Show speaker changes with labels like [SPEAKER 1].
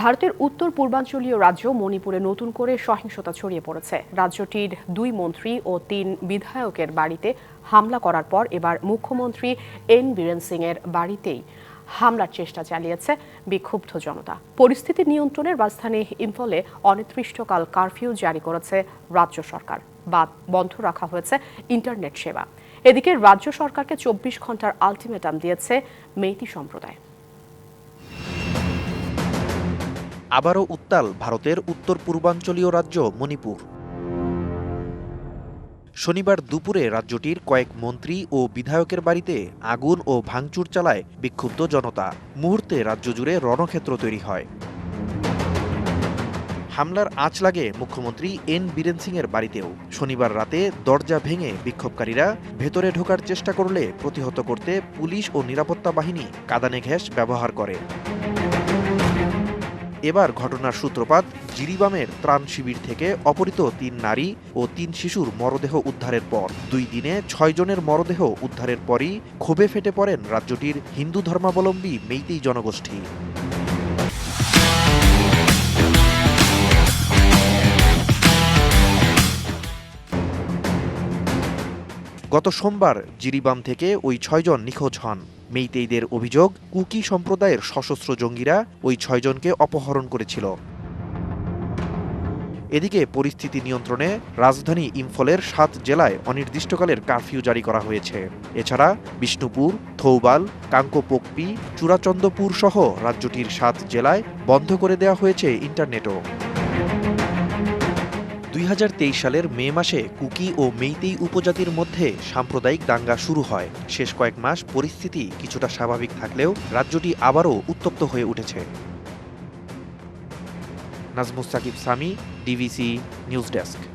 [SPEAKER 1] ভারতের উত্তর পূর্বাঞ্চলীয় রাজ্য মণিপুরে নতুন করে সহিংসতা ছড়িয়ে পড়েছে। রাজ্যটির 2 মন্ত্রী ও 3 বিধায়কের বাড়িতে হামলা করার পর এবার মুখ্যমন্ত্রী এন বীরেন সিং এর বাড়িতেই হামলার চেষ্টা চালিয়েছে বিক্ষুব্ধ জনতা। পরিস্থিতি নিয়ন্ত্রণে রাজধানী ইম্ফলে অনির্দিষ্টকাল কারফিউ জারি করেছে রাজ্য সরকার। বন্ধ রাখা হয়েছে ইন্টারনেট সেবা। এদিকে রাজ্য সরকারকে 24 ঘন্টার আলটিমেটাম দিয়েছে মেইতি সম্প্রদায়।
[SPEAKER 2] আবারও উত্তাল ভারতের উত্তর পূর্বাঞ্চলীয় রাজ্য মণিপুর। শনিবার দুপুরে রাজ্যটির কয়েক মন্ত্রী ও বিধায়কের বাড়িতে আগুন ও ভাঙচুর চালায় বিক্ষুব্ধ জনতা। মুহূর্তে রাজ্য জুড়ে রণক্ষেত্র তৈরি হয়। হামলার আঁচ লাগে মুখ্যমন্ত্রী এন বীরেন সিং এর বাড়িতেও। শনিবার রাতে দরজা ভেঙে বিক্ষোভকারীরা ভেতরে ঢোকার চেষ্টা করলে প্রতিহত করতে পুলিশ ও নিরাপত্তা বাহিনী কাঁদানে গ্যাস ব্যবহার করে। এবার ঘটনার সূত্রপাত জিরিবামের ত্রাণ শিবির থেকে অপহৃত 3 নারী ও 3 শিশুর মরদেহ উদ্ধারের পর। 2 দিনে 6 জনের মরদেহ উদ্ধারের পরই ক্ষোভে ফেটে পড়েন রাজ্যটির হিন্দু ধর্মাবলম্বী মেইতেই জনগোষ্ঠী। গত সোমবার জিরিবাম থেকে ওই 6 জন নিখোঁজ হন। মেইতেইদের অভিযোগ, কুকি সম্প্রদায়ের সশস্ত্র জঙ্গিরা ওই 6 জনকে অপহরণ করেছিল। এদিকে পরিস্থিতি নিয়ন্ত্রণে রাজধানী ইম্ফলের 7 জেলায় অনির্দিষ্টকালের কারফিউ জারি করা হয়েছে। এছাড়া বিষ্ণুপুর, থৌবাল, কাংকোপোকপি, চূড়াচন্দ্রপুর সহ রাজ্যটির 7 জেলায় বন্ধ করে দেওয়া হয়েছে ইন্টারনেটও। 2023 সালের মে মাসে কুকি ও মেইতেই উপজাতির মধ্যে সাম্প্রদায়িক দাঙ্গা শুরু হয়। শেষ কয়েক মাস পরিস্থিতি কিছুটা স্বাভাবিক থাকলেও রাজ্যটি আবারও উত্তপ্ত হয়ে উঠেছে। Nazmus Sakib Sami, DVC news desk.